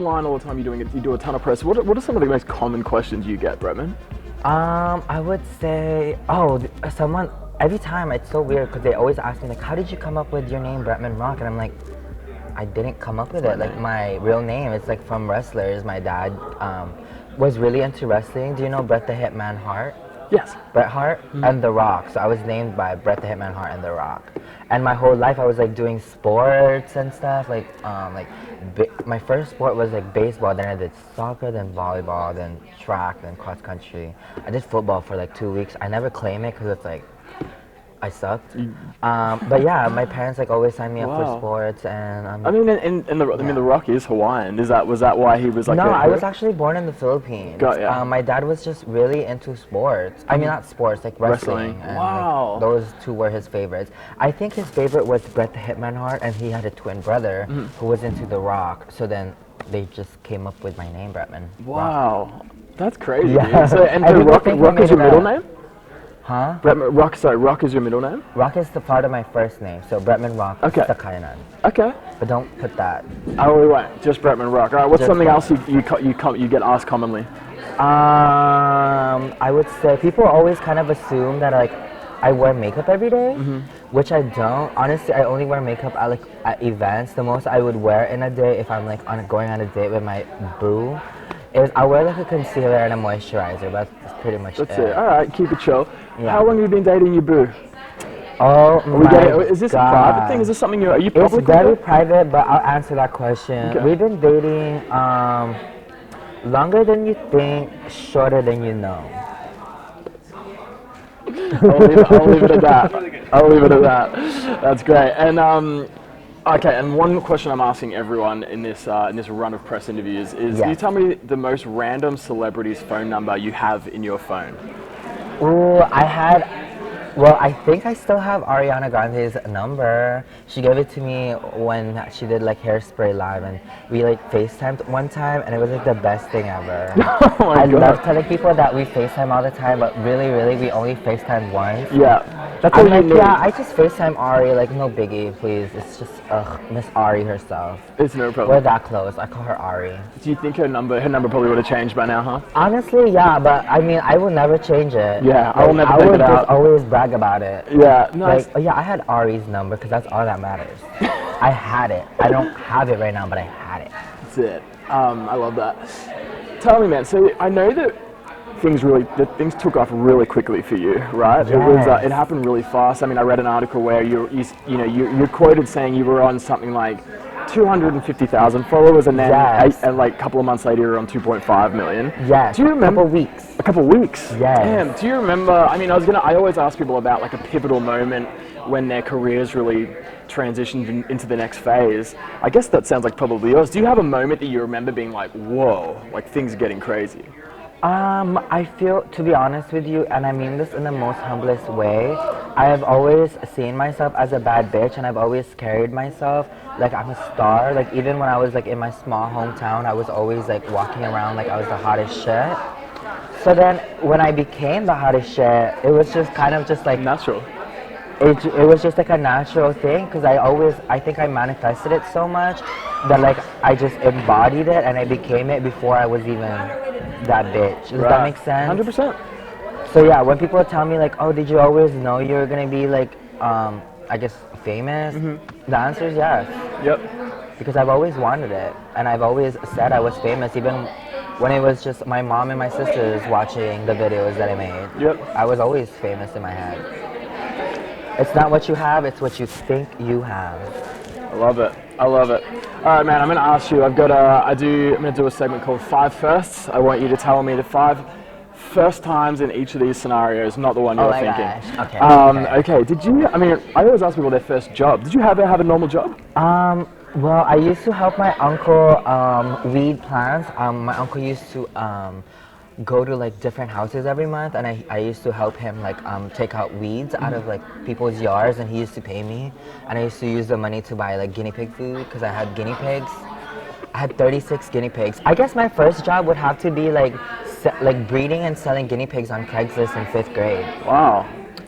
online all the time. You do a ton of press. What are some of the most common questions you get, Bretman? I would say, someone, every time, it's so weird because they always ask me, like, how did you come up with your name, Bretman Rock? And I'm like, I didn't come up with it. Like, my real name, it's like from wrestlers. My dad was really into wrestling. Do you know Bret the Hitman Hart? Yes. Bret Hart and The Rock. So I was named by Bret the Hitman Hart and The Rock. And my whole life I was like doing sports and stuff. My first sport was like baseball. Then I did soccer, then volleyball, then track, then cross country. I did football for like 2 weeks. I never claim it because it's like I sucked. But yeah, my parents like always signed me up for sports, and the Rock is Hawaiian. Was that why he was like? No, I was actually born in the Philippines. Got ya. My dad was just really into sports. I mean, not sports, like wrestling. And, wow. Like, those two were his favorites. I think his favorite was Bret the Hitman Hart, and he had a twin brother who was into The Rock. So then they just came up with my name, Bretman. Wow, Rock. That's crazy. Yeah. So, and Rock is your middle name? Huh? Rock is your middle name? Rock is the part of my first name, so Bretman Rock is the kainan. Okay. But don't put that. Oh, we won't. Just Bretman Rock. All right, what's something else you get asked commonly? I would say people always kind of assume that like I wear makeup every day, which I don't. Honestly, I only wear makeup at events. The most I would wear in a day if I'm like going on a date with my boo is I wear like a concealer and a moisturizer. That's pretty much it. That's it. All right, keep it chill. Yeah. How long have you been dating your boo? Oh my Is this God. a private thing? Is this something are you public? It's very private, but I'll answer that question. Okay. We've been dating longer than you think, shorter than you know. I'll leave it at that. I'll leave it at that. That's great. And okay, and one question I'm asking everyone in this run of press interviews is, can you tell me the most random celebrity's phone number you have in your phone? Ooh, I think I still have Ariana Grande's number. She gave it to me when she did like Hairspray Live, and we like FaceTimed one time, and it was like the best thing ever. I love telling people that we FaceTime all the time, but really, we only FaceTime once. Yeah, that's all you need. Yeah, I just FaceTime Ari, like no biggie, please. It's just Miss Ari herself. It's no problem. We're that close. I call her Ari. Do you think her number probably would have changed by now, huh? Honestly, yeah, but I mean, I will never change it. Yeah, like, I will never take it out. I would just always brag about it. Yeah, nice. Like, I had Ari's number because that's all that matters. I had it. I don't have it right now, but I had it. That's it. I love that. Tell me, man. So I know that things took off really quickly for you, right? Yes. It happened really fast. I mean, I read an article where you're quoted saying you were on something like 250,000 followers, and then and like a couple of months later you're on 2.5 million. Yes. Do you remember? A couple weeks. Yes. Damn. Do you remember? I mean, I always ask people about like a pivotal moment when their careers really transitioned into the next phase. I guess that sounds like probably yours. Do you have a moment that you remember being like, whoa, like things are getting crazy? I feel, to be honest with you, and I mean this in the most humblest way, I have always seen myself as a bad bitch, and I've always carried myself like I'm a star. Like even when I was like in my small hometown, I was always like walking around like I was the hottest shit. So then when I became the hottest shit, it was just kind of just like natural. It was just like a natural thing because I think I manifested it so much that like I just embodied it and I became it before I was even that bitch. Does that make sense? 100%. So yeah, when people tell me like, oh, did you always know you were gonna be like, I guess famous? The answer is yes. Yep. Because I've always wanted it, and I've always said I was famous, even when it was just my mom and my sisters watching the videos that I made. Yep. I was always famous in my head. It's not what you have, it's what you think you have. I love it. All right, man, I'm going to ask you, I'm going to do a segment called 5 Firsts. I want you to tell me the 5 first times in each of these scenarios, not the one you were thinking. Gosh. Okay. Did you, I always ask people their first job. Did you ever have a normal job? Well, I used to help my uncle weed plants. My uncle used to go to like different houses every month, and I used to help him like take out weeds out of like people's yards, and he used to pay me, and I used to use the money to buy like guinea pig food because I had guinea pigs. I had 36 guinea pigs. I guess my first job would have to be like breeding and selling guinea pigs on Craigslist in 5th grade. Wow.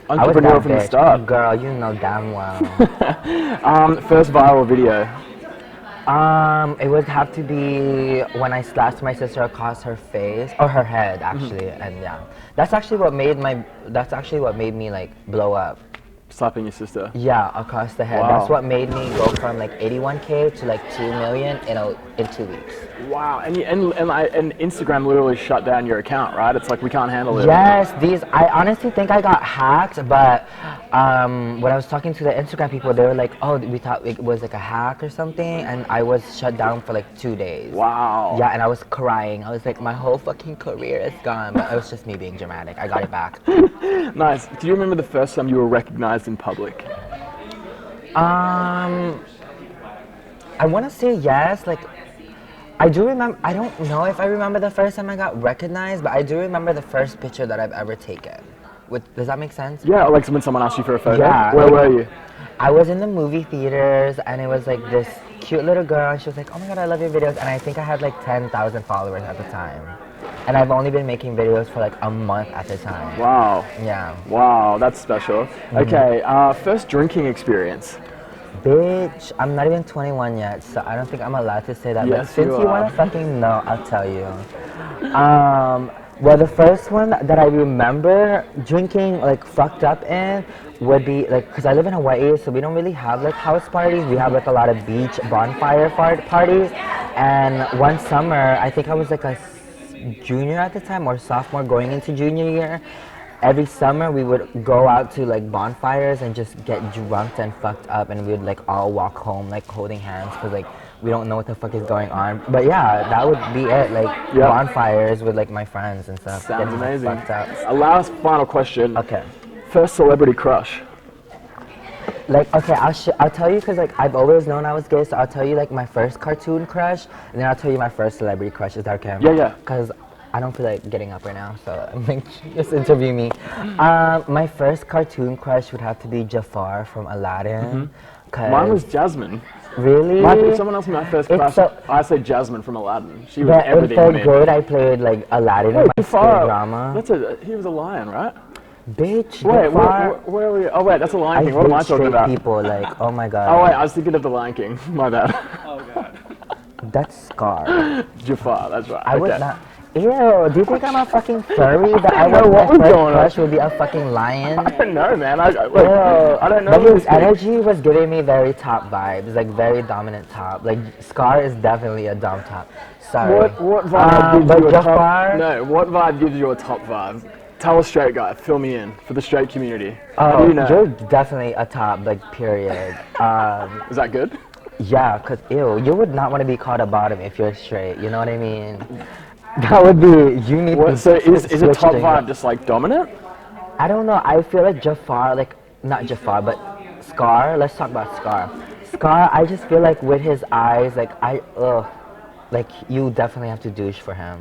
Entrepreneur from the start. Girl, you know damn well. First viral video. It would have to be when I slashed my sister across her face or her head, actually, and yeah, that's actually what made me like blow up. Slapping your sister? Yeah, across the head. Wow. That's what made me go from like 81K to like 2 million in 2 weeks. Wow, and Instagram literally shut down your account, right? It's like we can't handle it. Yes, I honestly think I got hacked, but when I was talking to the Instagram people, they were like, oh, we thought it was like a hack or something, and I was shut down for like 2 days. Wow. Yeah, and I was crying. I was like, my whole fucking career is gone, but it was just me being dramatic. I got it back. Nice. Do you remember the first time you were recognized in public? I want to say yes, like, I do remember, I don't know if I remember the first time I got recognized, but I do remember the first picture that I've ever taken. Does that make sense? Yeah, like when someone asked you for a photo? Yeah. Where were you? I was in the movie theaters, and it was like this cute little girl, and she was like, oh my god, I love your videos, and I think I had like 10,000 followers at the time. And I've only been making videos for like a month at the time. Wow. Yeah. Wow, that's special. Okay, first drinking experience. Bitch, I'm not even 21 yet, so I don't think I'm allowed to say that. Yes, but since you you are. want to fucking know, I'll tell you. Well, the first one that I remember drinking like fucked up in would be like, because I live in Hawaii, so we don't really have like house parties. We have like a lot of beach bonfire parties. And one summer, I think I was like a junior at the time or sophomore going into junior year. Every summer we would go out to like bonfires and just get drunk and fucked up, and we would like all walk home like holding hands because like we don't know what the fuck is going on. But yeah, that would be it, like bonfires with like my friends and stuff. Sounds getting amazing. fucked up. A last final question. Okay. First celebrity crush. Like, okay, I'll tell you because like I've always known I was gay, so I'll tell you like my first cartoon crush, and then I'll tell you my first celebrity crush. Is that okay? Yeah, yeah. Because I don't feel like getting up right now, so like, just interview me. My first cartoon crush would have to be Jafar from Aladdin. Mine was Jasmine. Really? If someone else my first crush, I say Jasmine from Aladdin. She was everything in to me. third grade, I played like Aladdin in my school drama. He was a lion, right? Bitch, Wait, Jafar. where are we? Oh wait, that's a Lion King. What am I talking about? People, like, oh my god. Oh wait, I was thinking of the Lion King. My bad. Oh god. That's Scar. Jafar, that's right. I would not. Ew, do you think I'm a fucking furry? That I know would what was my first going on. crush would be a fucking lion? I don't know, man. I don't know. But his energy was giving me very top vibes, like very dominant top. Like Scar is definitely a dom top. Sorry. What vibe gives you a Jafar? top? No, what vibe gives you a top vibe? Tell a straight guy. Fill me in for the straight community. Oh, you know? you're definitely a top, like period. Is that good? Yeah, cause ew, you would not want to be called a bottom if you're straight. You know what I mean? That would be, you need to So is a top switch vibe things. just like dominant? I don't know, I feel like Jafar, like, not Jafar, but Scar, let's talk about Scar. Scar, I just feel like with his eyes, like, like, you definitely have to douche for him.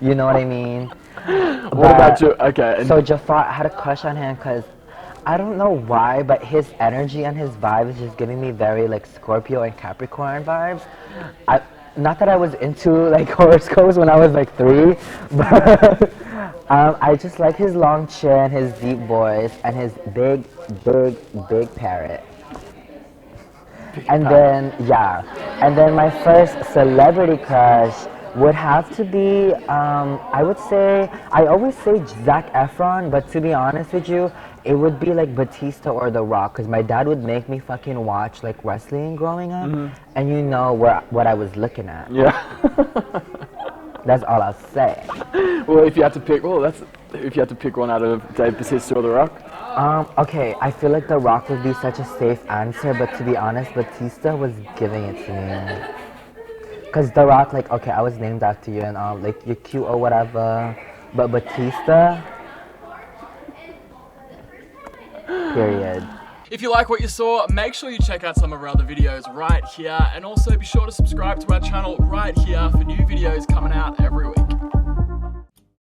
You know what I mean? What about you? Okay. So Jafar, I had a crush on him because, I don't know why, but his energy and his vibe is just giving me very, like, Scorpio and Capricorn vibes. Not that I was into like horoscopes when I was like 3, but I just like his long chin, his deep voice, and his big parrot. And then my first celebrity crush would have to be, I would say, I always say Zac Efron, but to be honest with you, it would be like Batista or The Rock, because my dad would make me fucking watch like wrestling growing up, and you know what I was looking at. Yeah. That's all I'll say. Well, if you had to pick, if you had to pick one out of Dave Batista or The Rock. Okay, I feel like The Rock would be such a safe answer, but to be honest, Batista was giving it to me. Cause The Rock, like, okay, I was named after you and all, like, you're cute or whatever, but Batista, period. If you like what you saw, make sure you check out some of our other videos right here, and also be sure to subscribe to our channel right here for new videos coming out every week.